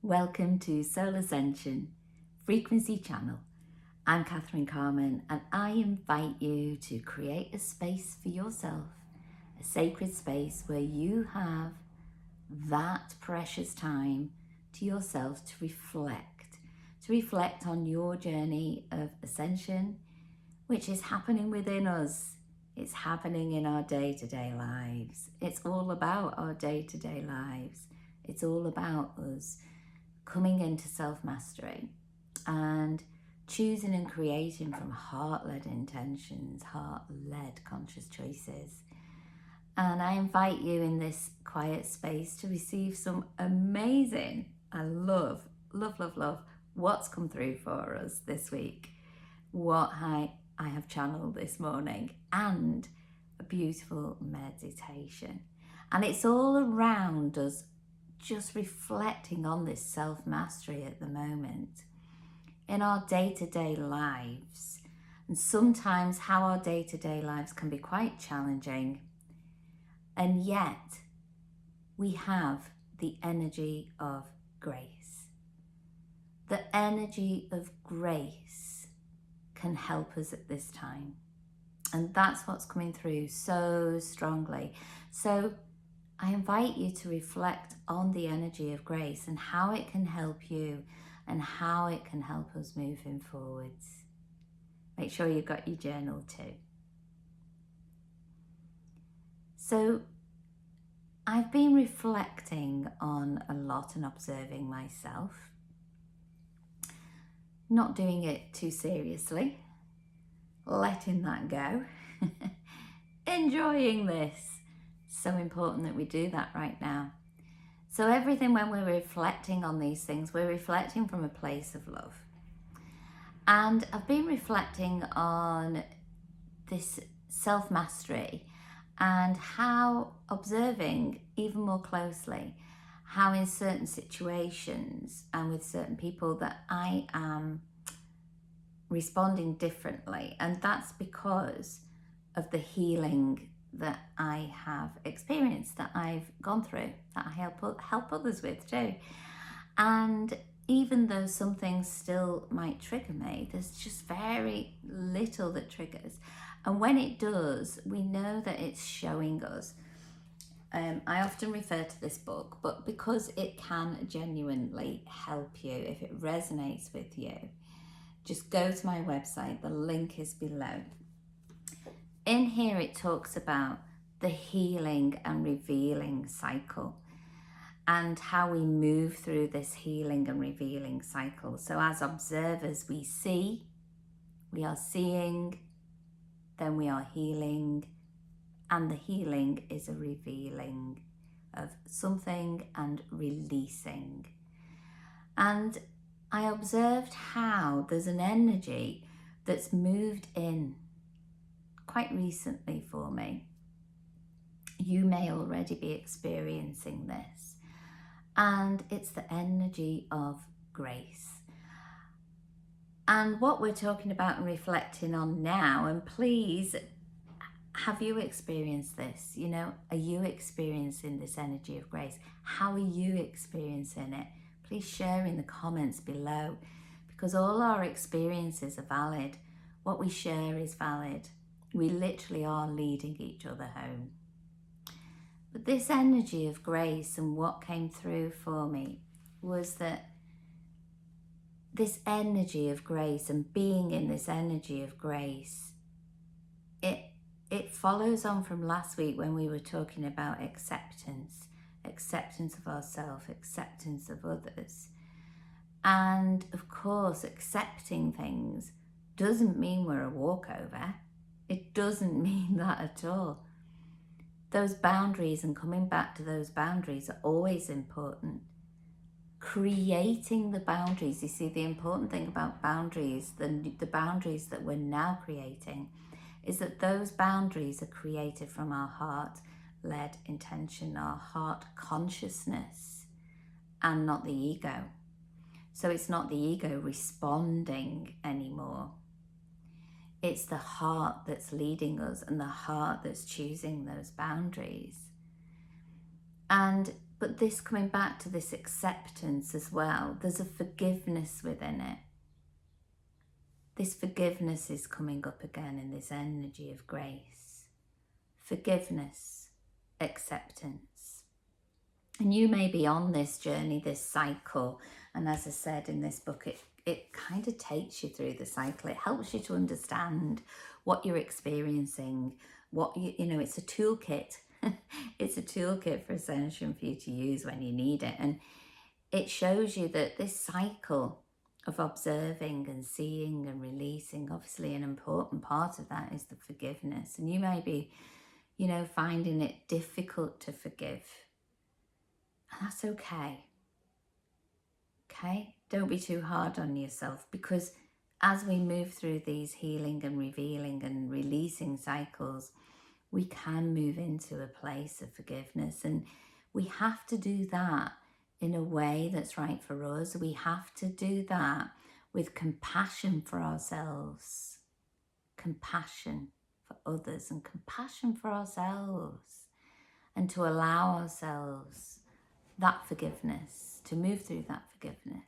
Welcome to Soul Ascension Frequency Channel. I'm Catherine Carmen, and I invite you to create a space for yourself, a sacred space where you have that precious time to yourself to reflect on your journey of ascension, which is happening within us. It's happening in our day-to-day lives. It's all about our day-to-day lives. It's all about us coming into self-mastery and choosing and creating from heart-led intentions, heart-led conscious choices. And I invite you in this quiet space to receive some amazing, I love what's come through for us this week, what I have channeled this morning, and a beautiful meditation. And it's all around us just reflecting on this self-mastery at the moment in our day-to-day lives, and sometimes how our day-to-day lives can be quite challenging, and yet we have the energy of grace. The energy of grace can help us at this time, and that's what's coming through so strongly. So I invite you to reflect on the energy of grace and how it can help you and how it can help us moving forwards. Make sure you've got your journal too. So I've been reflecting on a lot and observing myself, not doing it too seriously, letting that go, enjoying this. So important that we do that right now. So everything, when we're reflecting on these things, we're reflecting from a place of love. And I've been reflecting on this self-mastery and how observing even more closely how in certain situations and with certain people that I am responding differently. And that's because of the healing that I have experienced, that I've gone through, that I help others with too. And even though some things still might trigger me, there's just very little that triggers. And when it does, we know that it's showing us. I often refer to this book, but because it can genuinely help you, if it resonates with you, just go to my website. The link is below. In here, it talks about the healing and revealing cycle and how we move through this healing and revealing cycle. So as observers, we are seeing, then we are healing, and the healing is a revealing of something and releasing. And I observed how there's an energy that's moved in quite recently for me. You may already be experiencing this, and it's the energy of grace. And what we're talking about and reflecting on now, and please, have you experienced this? You know, are you experiencing this energy of grace? How are you experiencing it? Please share in the comments below, because all our experiences are valid. What we share is valid. We literally are leading each other home. But this energy of grace, and what came through for me was that this energy of grace and being in this energy of grace, it follows on from last week when we were talking about acceptance of ourselves, acceptance of others. And of course, accepting things doesn't mean we're a walkover. It doesn't mean that at all. Those boundaries and coming back to those boundaries are always important. Creating the boundaries, you see, the important thing about boundaries, the boundaries that we're now creating, is that those boundaries are created from our heart-led intention, our heart consciousness, and not the ego. So it's not the ego responding anymore. It's the heart that's leading us and the heart that's choosing those boundaries. And But this, coming back to this acceptance as well, there's a forgiveness within it. This forgiveness is coming up again in this energy of grace. Forgiveness, acceptance. And you may be on this journey, this cycle. And as I said in this book, it kind of takes you through the cycle. It helps you to understand what you're experiencing, what you know, it's a toolkit. It's a toolkit for ascension for you to use when you need it. And it shows you that this cycle of observing and seeing and releasing, obviously an important part of that is the forgiveness. And you may be, you know, finding it difficult to forgive. And that's okay. Okay? Don't be too hard on yourself, because as we move through these healing and revealing and releasing cycles, we can move into a place of forgiveness. And we have to do that in a way that's right for us. We have to do that with compassion for ourselves, compassion for others, and compassion for ourselves, and to allow ourselves that forgiveness, to move through that forgiveness,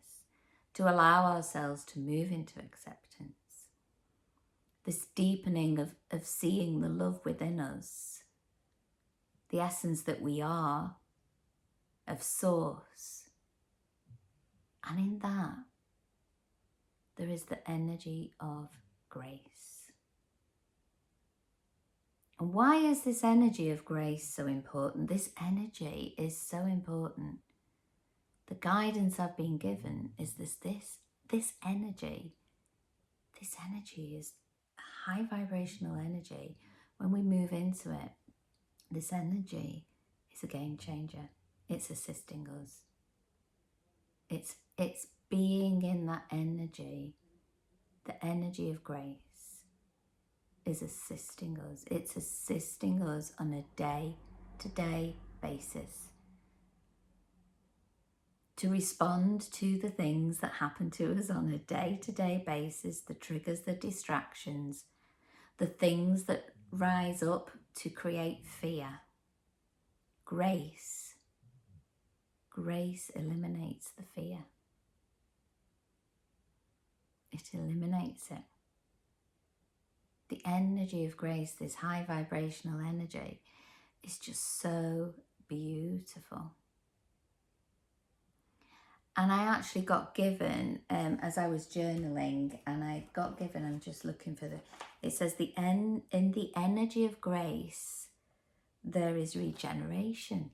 to allow ourselves to move into acceptance. This deepening of seeing the love within us, the essence that we are, of source. And in that, there is the energy of grace. And why is this energy of grace so important? This energy is so important. The guidance I've been given is this energy. This energy is a high vibrational energy. When we move into it, this energy is a game changer. It's assisting us. It's being in that energy. The energy of grace is assisting us. It's assisting us on a day-to-day basis to respond to the things that happen to us on a day-to-day basis, the triggers, the distractions, the things that rise up to create fear. Grace eliminates the fear. It eliminates it. The energy of grace, this high vibrational energy, is just so beautiful. And I actually got given, as I was journaling, and I got given, I'm just looking for it says in the energy of grace, there is regeneration.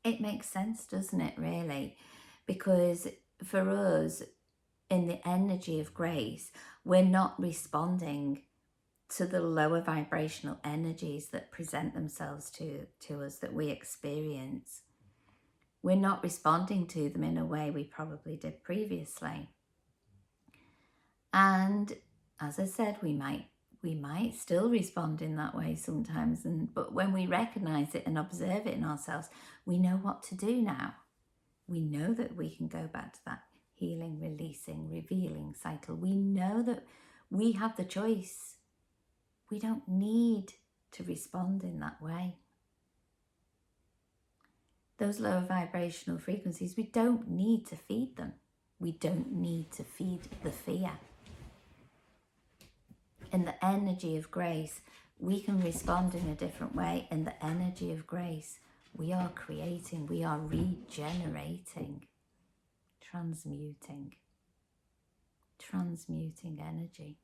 It makes sense, doesn't it, really? Because for us, in the energy of grace, we're not responding to the lower vibrational energies that present themselves to us, that we experience. We're not responding to them in a way we probably did previously. And as I said, we might still respond in that way sometimes, but when we recognize it and observe it in ourselves, we know what to do now. We know that we can go back to that healing, releasing, revealing cycle. We know that we have the choice. We don't need to respond in that way. Those lower vibrational frequencies, we don't need to feed them. We don't need to feed the fear. In the energy of grace, we can respond in a different way. In the energy of grace, we are creating, we are regenerating, transmuting energy.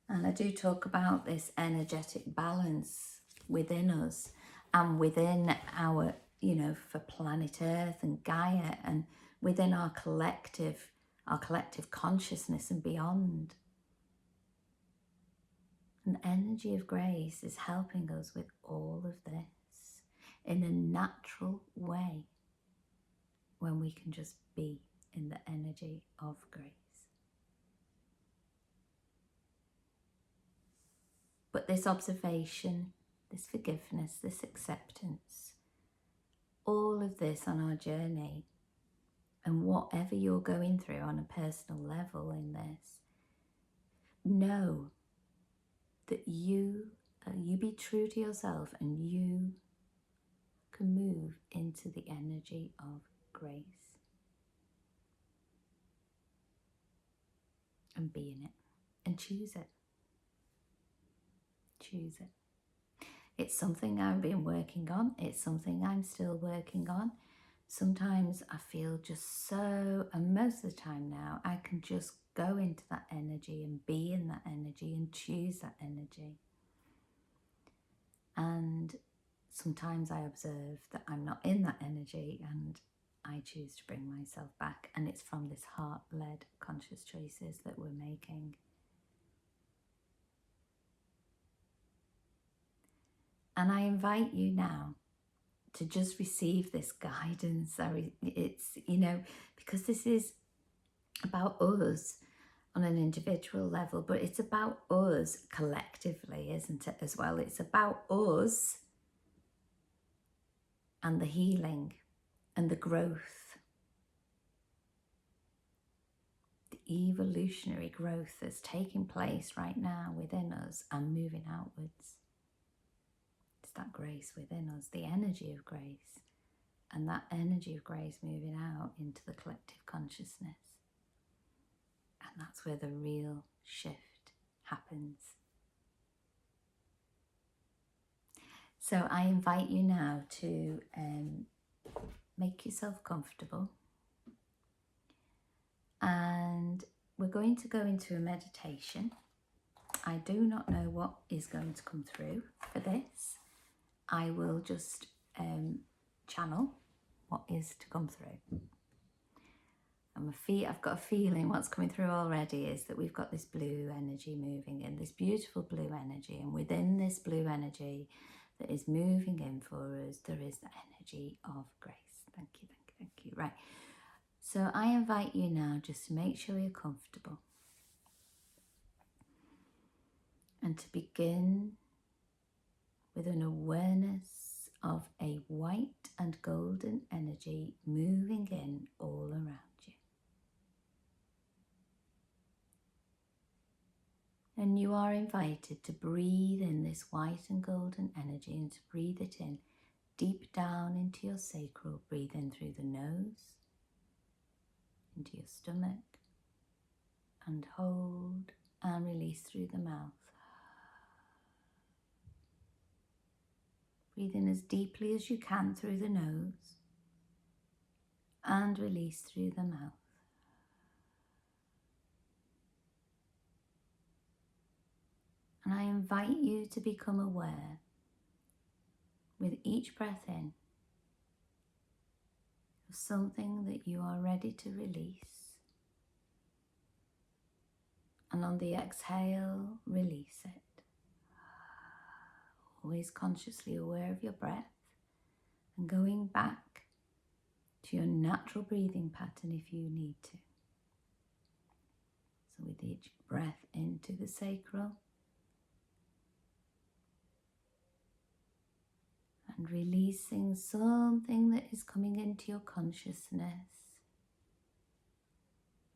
And I do talk about this energetic balance within us and within our, for planet Earth and Gaia, and within our collective consciousness and beyond. And the energy of grace is helping us with all of this in a natural way, when we can just be in the energy of grace. But this observation, this forgiveness, this acceptance, all of this on our journey, and whatever you're going through on a personal level in this, know that you be true to yourself, and you can move into the energy of grace and be in it and choose it. Choose it. It's something I've been working on. It's something I'm still working on. Sometimes I feel just so, and most of the time now, I can just go into that energy and be in that energy and choose that energy. And sometimes I observe that I'm not in that energy and I choose to bring myself back. And it's from this heart-led conscious choices that we're making. And I invite you now to just receive this guidance. It's, because this is about us on an individual level, but it's about us collectively, isn't it, as well? It's about us and the healing and the growth, the evolutionary growth that's taking place right now within us and moving outwards. It's that grace within us, the energy of grace, and that energy of grace moving out into the collective consciousness. And that's where the real shift happens. So I invite you now to make yourself comfortable. And we're going to go into a meditation. I do not know what is going to come through for this. I will just channel what is to come through. And I've got a feeling what's coming through already is that we've got this blue energy moving in, this beautiful blue energy. And within this blue energy that is moving in for us, there is the energy of grace. Thank you, thank you, thank you. Right. So I invite you now just to make sure you're comfortable. And to begin with an awareness of a white and golden energy moving in all around you. And you are invited to breathe in this white and golden energy and to breathe it in deep down into your sacral. Breathe in through the nose, into your stomach, and hold and release through the mouth. Breathe in as deeply as you can through the nose and release through the mouth. And I invite you to become aware with each breath in of something that you are ready to release. And on the exhale, release it. Always consciously aware of your breath and going back to your natural breathing pattern if you need to. So with each breath into the sacral and releasing something that is coming into your consciousness,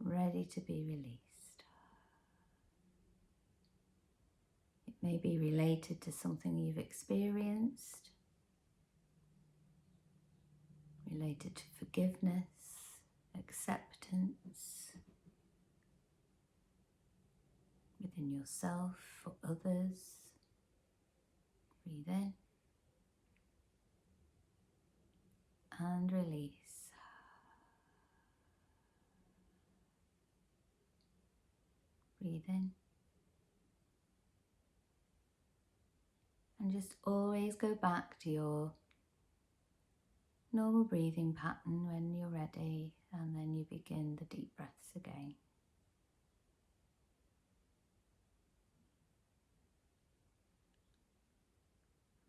ready to be released. It may be related to something you've experienced, related to forgiveness, acceptance within yourself, for others. Breathe in and release. Breathe in. And just always go back to your normal breathing pattern when you're ready, and then you begin the deep breaths again.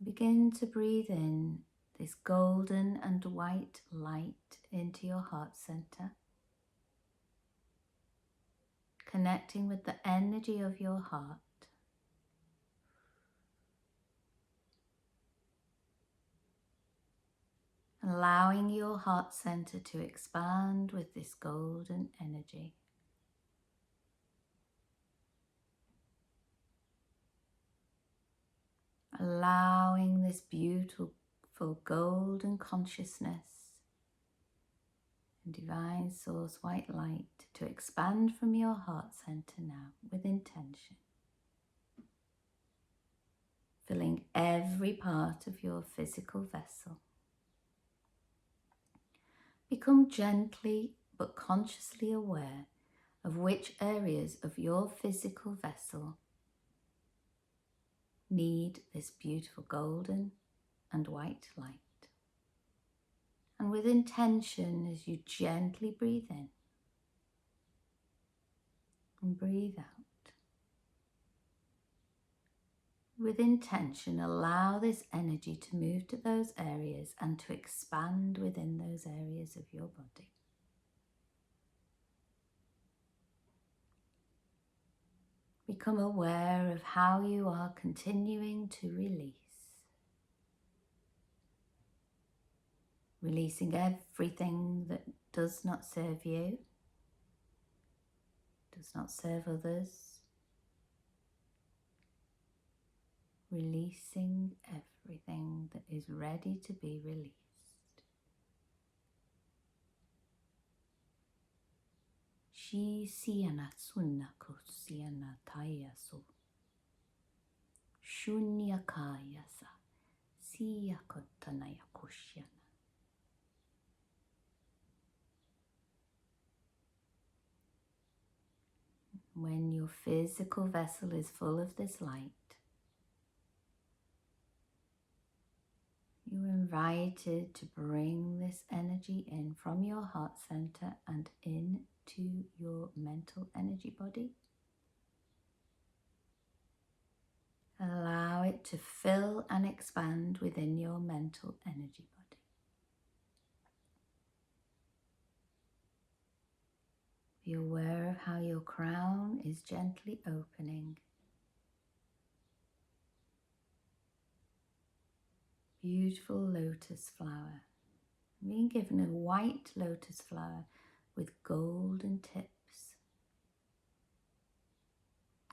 Begin to breathe in this golden and white light into your heart center, connecting with the energy of your heart. Allowing your heart center to expand with this golden energy. Allowing this beautiful beautiful golden consciousness and divine source white light to expand from your heart center now with intention, filling every part of your physical vessel. Become gently but consciously aware of which areas of your physical vessel need this beautiful golden and white light. And with intention, as you gently breathe in and breathe out, with intention, allow this energy to move to those areas and to expand within those areas of your body. Become aware of how you are continuing to release. Releasing everything that does not serve you, does not serve others. Releasing everything that is ready to be released. Shi siyana sunna kosiyana tayasu. Shunya kayasa. Siyakotanaya kushyana. When your physical vessel is full of this light, you're invited to bring this energy in from your heart center and into your mental energy body. Allow it to fill and expand within your mental energy body. Be aware of how your crown is gently opening. Beautiful lotus flower. Being given a white lotus flower with golden tips.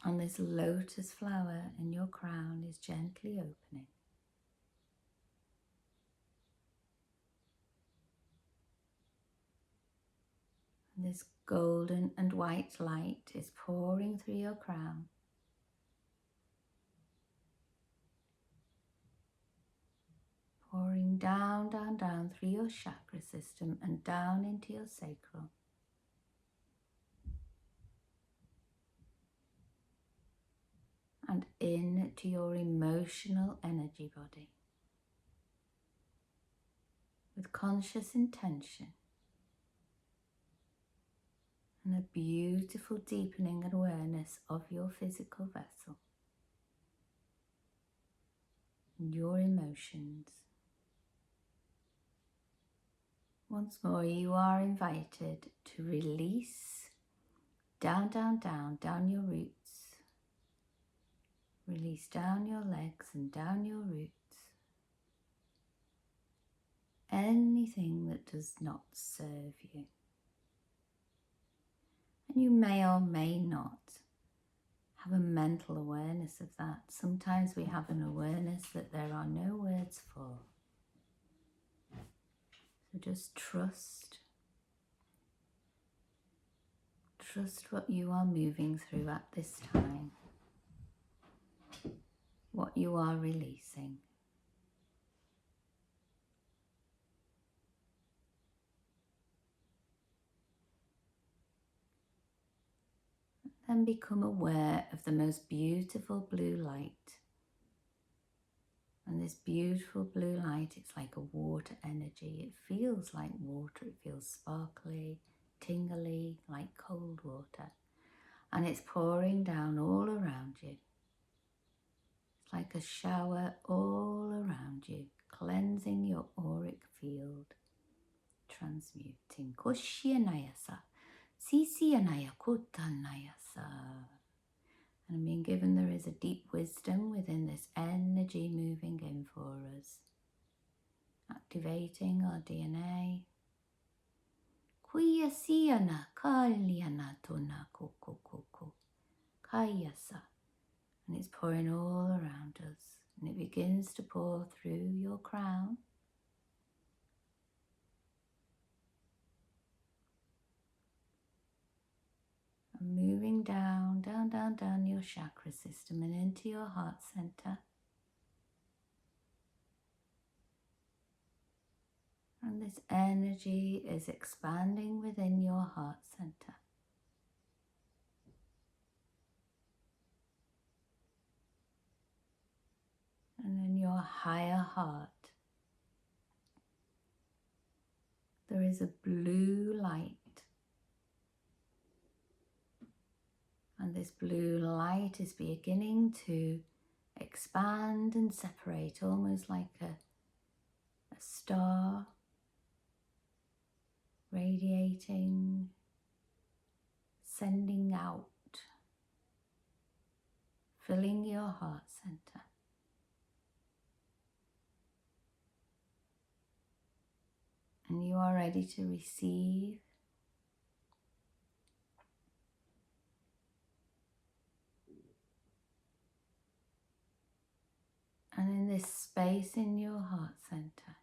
And this lotus flower in your crown is gently opening. And this golden and white light is pouring through your crown. Pouring down, down, down through your chakra system and down into your sacral. And into your emotional energy body. With conscious intention. And a beautiful deepening and awareness of your physical vessel. And your emotions. Once more, you are invited to release down, down, down, down your roots. Release down your legs and down your roots. Anything that does not serve you. And you may or may not have a mental awareness of that. Sometimes we have an awareness that there are no words for. So just trust. Trust what you are moving through at this time. What you are releasing. Then become aware of the most beautiful blue light. And this beautiful blue light, it's like a water energy. It feels like water. It feels sparkly, tingly, like cold water. And it's pouring down all around you. It's like a shower all around you, cleansing your auric field, transmuting. Koshianayasa, sisianaya kutanayasa. And I'm being given there is a deep wisdom within this energy moving in for us. Activating our DNA. Kuyasiana kalyana tona koko kayasa. And it's pouring all around us. And it begins to pour through your crown, down, down, down your chakra system and into your heart center. And this energy is expanding within your heart center. And in your higher heart, there is a blue light. And this blue light is beginning to expand and separate, almost like a star radiating, sending out, filling your heart center. And you are ready to receive. And in this space in your heart center,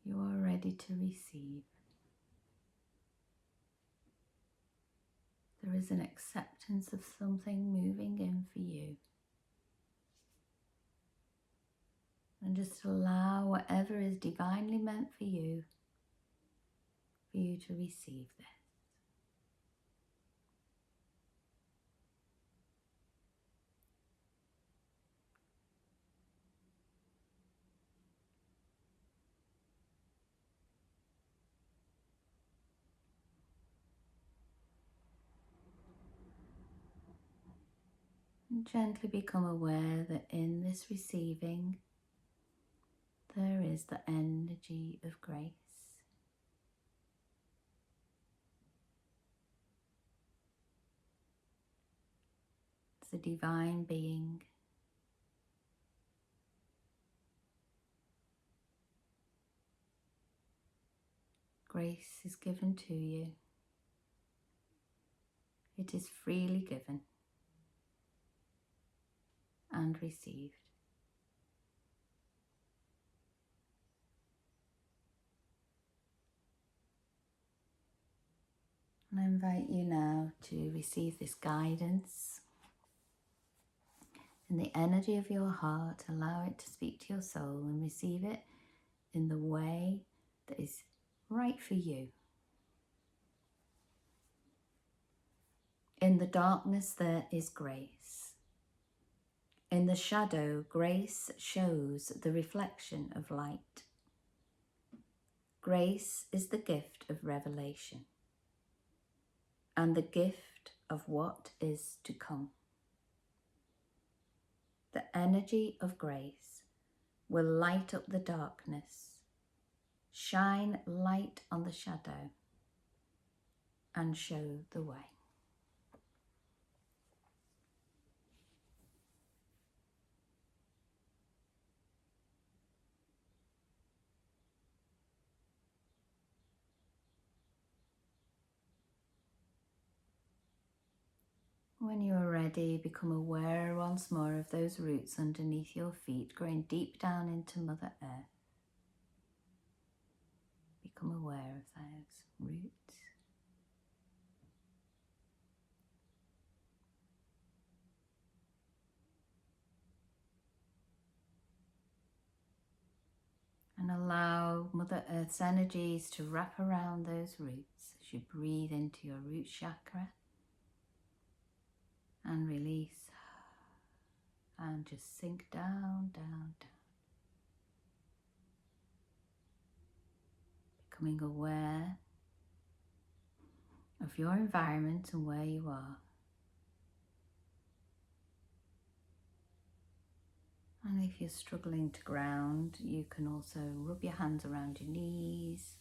you are ready to receive. There is an acceptance of something moving in for you. And just allow whatever is divinely meant for you to receive this. And gently become aware that in this receiving, there is the energy of grace. It's a divine being. Grace is given to you. It is freely given and received. And I invite you now to receive this guidance in the energy of your heart. Allow it to speak to your soul and receive it in the way that is right for you. In the darkness there is grace. In the shadow, grace shows the reflection of light. Grace is the gift of revelation and the gift of what is to come. The energy of grace will light up the darkness, shine light on the shadow, and show the way. When you are ready, become aware once more of those roots underneath your feet, growing deep down into Mother Earth. Become aware of those roots. And allow Mother Earth's energies to wrap around those roots as you breathe into your root chakra and release. And just sink down, down, down. Becoming aware of your environment and where you are. And if you're struggling to ground, you can also rub your hands around your knees,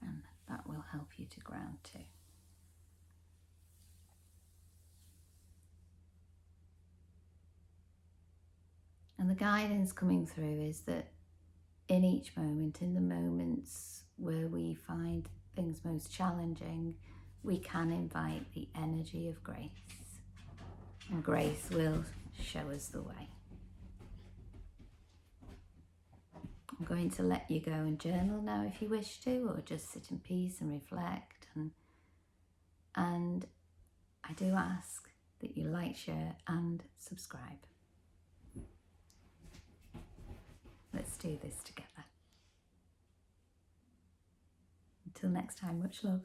and that will help you to ground too. And the guidance coming through is that in each moment, in the moments where we find things most challenging, we can invite the energy of grace, and grace will show us the way. I'm going to let you go and journal now if you wish to, or just sit in peace and reflect and And I do ask that you like, share and subscribe. Let's do this together. Until next time, much love.